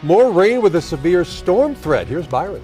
More rain with a severe storm threat. Here's Byron.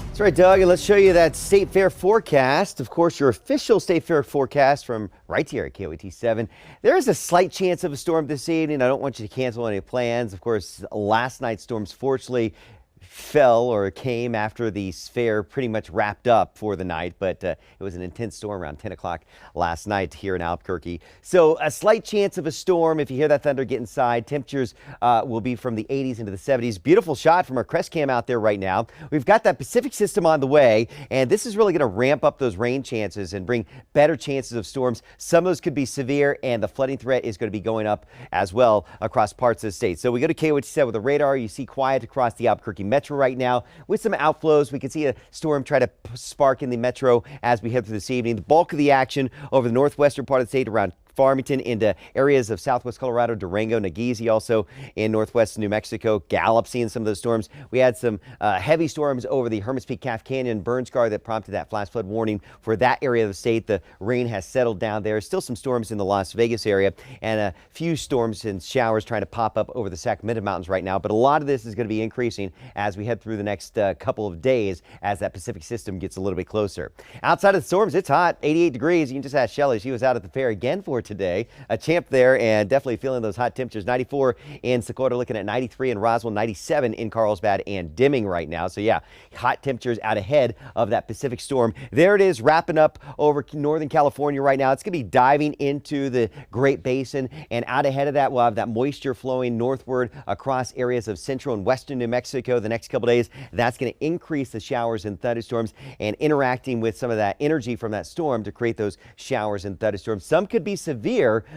That's right, Doug, and let's show you that State Fair forecast. Of course, your official State Fair forecast from right here at KOAT 7. There is a slight chance of a storm this evening. I don't want you to cancel any plans. Of course, last night's storms fortunately fell or came after the fair pretty much wrapped up for the night, but it was an intense storm around 10 o'clock last night here in Albuquerque. So a slight chance of a storm. If you hear that thunder, get inside. Temperatures will be from the 80s into the 70s. Beautiful shot from our crest cam out there right now. We've got that Pacific system on the way, and this is really going to ramp up those rain chances and bring better chances of storms. Some of those could be severe, and the flooding threat is going to be going up as well across parts of the state. So we go to KOAT 7 with the radar. You see quiet across the Albuquerque metro right now with some outflows. We can see a storm try to spark in the metro as we head through this evening. The bulk of the action over the northwestern part of the state around Farmington into areas of southwest Colorado, Durango, Nageezi, also in northwest New Mexico. Gallup seeing some of those storms. We had some heavy storms over the Hermits Peak, Calf Canyon, burn scar that prompted that flash flood warning for that area of the state. The rain has settled down there. Still some storms in the Las Vegas area and a few storms and showers trying to pop up over the Sacramento Mountains right now. But a lot of this is going to be increasing as we head through the next couple of days as that Pacific system gets a little bit closer. Outside of the storms, it's hot, 88 degrees. You can just ask Shelly. She was out at the fair again for today. A champ there and definitely feeling those hot temperatures. 94 in Secota, looking at 93 in Roswell, 97 in Carlsbad and Deming right now. So yeah, hot temperatures out ahead of that Pacific storm. There it is, wrapping up over Northern California right now. It's going to be diving into the Great Basin, and out ahead of that, we'll have that moisture flowing northward across areas of central and western New Mexico the next couple days. That's going to increase the showers and thunderstorms and interacting with some of that energy from that storm to create those showers and thunderstorms. Some could be severe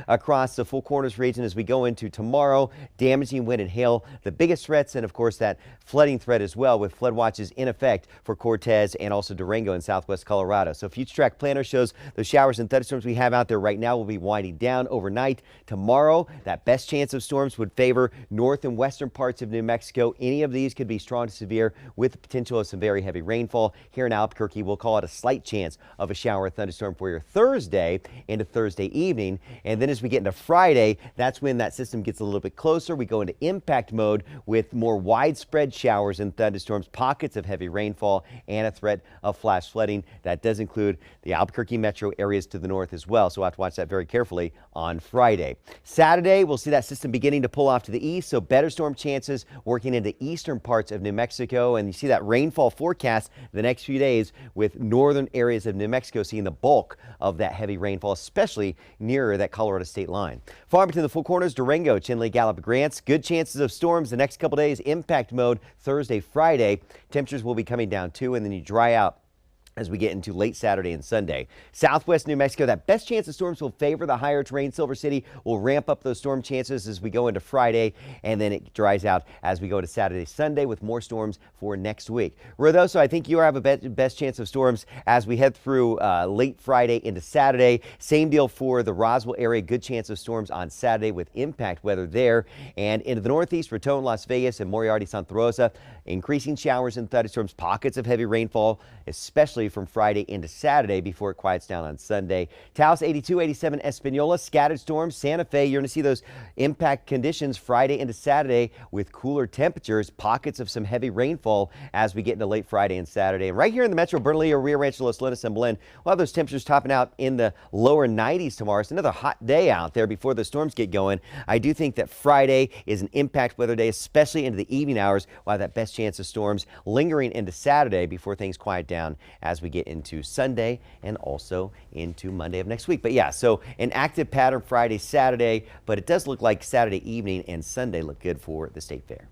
across the Four Corners region as we go into tomorrow. Damaging wind and hail, the biggest threats, and of course that flooding threat as well, with flood watches in effect for Cortez and also Durango in southwest Colorado. So Future Track Planner shows those showers and thunderstorms we have out there right now will be winding down overnight. Tomorrow, that best chance of storms would favor north and western parts of New Mexico. Any of these could be strong to severe with the potential of some very heavy rainfall. Here in Albuquerque, we'll call it a slight chance of a shower or thunderstorm for your Thursday into Thursday evening. And then as we get into Friday, that's when that system gets a little bit closer. We go into impact mode with more widespread showers and thunderstorms, pockets of heavy rainfall, and a threat of flash flooding. That does include the Albuquerque metro areas to the north as well. So we'll have to watch that very carefully on Friday. Saturday, we'll see that system beginning to pull off to the east. So better storm chances working into eastern parts of New Mexico. And you see that rainfall forecast the next few days with northern areas of New Mexico seeing the bulk of that heavy rainfall, especially nearer that Colorado state line. Farmington, the Four Corners, Durango, Chinle, Gallup, Grants. Good chances of storms the next couple days. Impact mode Thursday, Friday. Temperatures will be coming down too, and then you dry out as we get into late Saturday and Sunday. Southwest New Mexico, that best chance of storms will favor the higher terrain. Silver City will ramp up those storm chances as we go into Friday, and then it dries out as we go to Saturday, Sunday with more storms for next week. Ruidoso, I think you have a best chance of storms as we head through late Friday into Saturday. Same deal for the Roswell area. Good chance of storms on Saturday with impact weather there. And into the northeast, Raton, Las Vegas, and Moriarty, Santa Rosa. Increasing showers and thunderstorms, pockets of heavy rainfall, especially from Friday into Saturday before it quiets down on Sunday. Taos 82, 87 Espanola, scattered storms. Santa Fe, you're going to see those impact conditions Friday into Saturday with cooler temperatures, pockets of some heavy rainfall as we get into late Friday and Saturday. And right here in the Metro, Bernalillo, Rio Rancho, Los Lunas, and Belen, we'll have those temperatures topping out in the lower 90s tomorrow. It's another hot day out there before the storms get going. I do think that Friday is an impact weather day, especially into the evening hours, while that best chance of storms lingering into Saturday before things quiet down as we get into Sunday and also into Monday of next week. But yeah, so an active pattern Friday, Saturday, but it does look like Saturday evening and Sunday look good for the State Fair.